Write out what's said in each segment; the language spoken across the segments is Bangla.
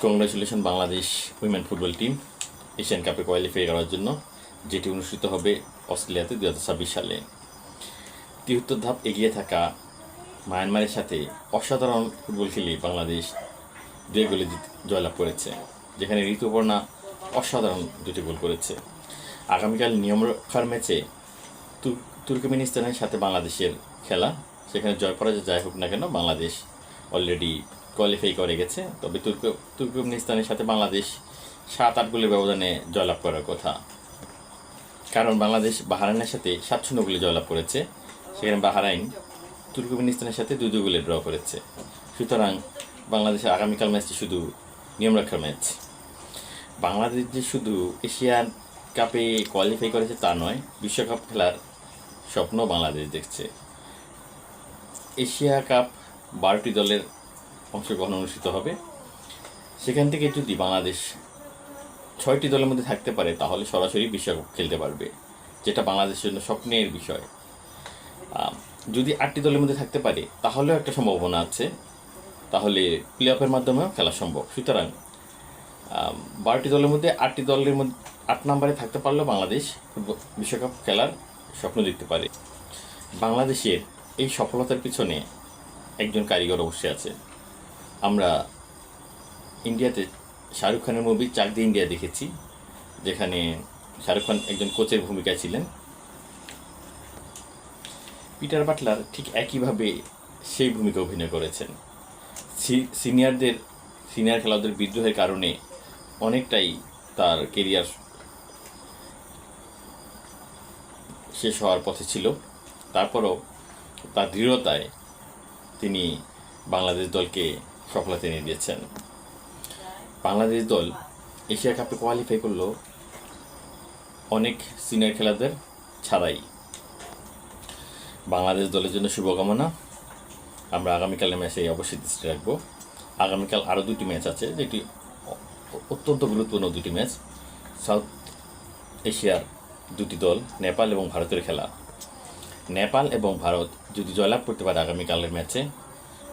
Congratulation Bangladesh women football team Asian কাপে কোয়ালিফাই করার জন্য, যেটি অনুষ্ঠিত হবে অস্ট্রেলিয়াতে 2026 সালে। 73 ধাপ এগিয়ে থাকা মায়ানমারের সাথে অসাধারণ ফুটবল খেলে বাংলাদেশ 2 গোলে জয়লাভ করেছে, যেখানে ঋতুপর্ণা অসাধারণ 2টি গোল করেছে। আগামীকাল নিয়ম রক্ষার ম্যাচে তুর্কমেনিস্তানের সাথে বাংলাদেশের খেলা, সেখানে জয় পরাজয় যাই হোক না কেন বাংলাদেশ অলরেডি কোয়ালিফাই করে গেছে। তবে তুর্কমেনিস্তানের সাথে বাংলাদেশ 7-8 গোলের ব্যবধানে জয়লাভ করার কথা, কারণ বাংলাদেশ বাহরাইনের সাথে 7-0 গোলে জয়লাভ করেছে। সেখানে বাহরাইন তুর্কমেনিস্তানের সাথে 2-2 গোলে ড্র করেছে। সুতরাং বাংলাদেশের আগামীকাল ম্যাচটি শুধু নিয়ম রক্ষার ম্যাচ। বাংলাদেশ যে শুধু এশিয়ান কাপে কোয়ালিফাই করেছে তা নয়, বিশ্বকাপ খেলার স্বপ্ন বাংলাদেশ দেখছে। এশিয়া কাপ 12টি দলের অংশগ্রহণ অনুষ্ঠিত হবে। সেখান থেকে যদি বাংলাদেশ 6টি দলের মধ্যে থাকতে পারে, তাহলে সরাসরি বিশ্বকাপ খেলতে পারবে, যেটা বাংলাদেশের জন্য স্বপ্নের বিষয়। যদি 8টি দলের মধ্যে থাকতে পারে, তাহলেও একটা সম্ভাবনা আছে, তাহলে প্লে অফের মাধ্যমেও খেলা সম্ভব। সুতরাং 12টি দলের মধ্যে 8টি দলের মধ্যে 8 নম্বরে থাকতে পারলেও বাংলাদেশ বিশ্বকাপ খেলার স্বপ্ন দেখতে পারে। বাংলাদেশের এই সফলতার পিছনে একজন কারিগর অবশ্যই আছে। আমরা ইন্ডিয়াতে শাহরুখ খানের মুভি চাক দি ইন্ডিয়া দেখেছি, যেখানে শাহরুখ খান একজন কোচের ভূমিকায় ছিলেন। পিটার বাটলার ঠিক একইভাবে সেই ভূমিকা অভিনয় করেছেন। সিনিয়র খেলোয়াড়দের বিদ্রোহের কারণে অনেকটাই তার কেরিয়ার শেষ হওয়ার পথে ছিল। তারপরও তার দৃঢ়তায় তিনি বাংলাদেশ দলকে সফলতা এনে দিয়েছেন। বাংলাদেশ দল এশিয়া কাপে কোয়ালিফাই করলো অনেক সিনিয়র খেলোয়াড়দের ছাড়াই। বাংলাদেশ দলের জন্য শুভকামনা। আমরা আগামীকালের ম্যাচে অবশ্যই দৃষ্টি রাখবো। আগামীকাল আরও 2টি ম্যাচ আছে, যেটি অত্যন্ত গুরুত্বপূর্ণ 2টি ম্যাচ। সাউথ এশিয়ার 2টি দল, নেপাল এবং ভারতের খেলা। নেপাল এবং ভারত যদি জয়লাভ করতে পারে আগামীকালের ম্যাচে,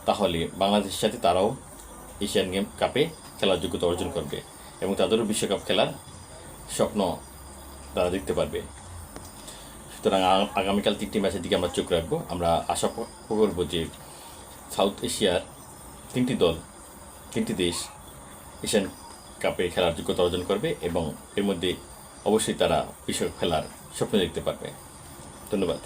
তাহলে বাংলাদেশের সাথে তারাও এশিয়ান গেম কাপে খেলার যোগ্যতা অর্জন করবে এবং তাদেরও বিশ্বকাপ খেলার স্বপ্ন তারা দেখতে পারবে। সুতরাং আগামীকাল 3টি ম্যাচের দিকে আমরা চোখ রাখবো। আমরা আশা করব যে সাউথ এশিয়ার 3টি দেশ এশিয়ান কাপে খেলার যোগ্যতা অর্জন করবে এবং এর মধ্যে অবশ্যই তারা বিশ্বকাপ খেলার স্বপ্ন দেখতে পারবে। ধন্যবাদ।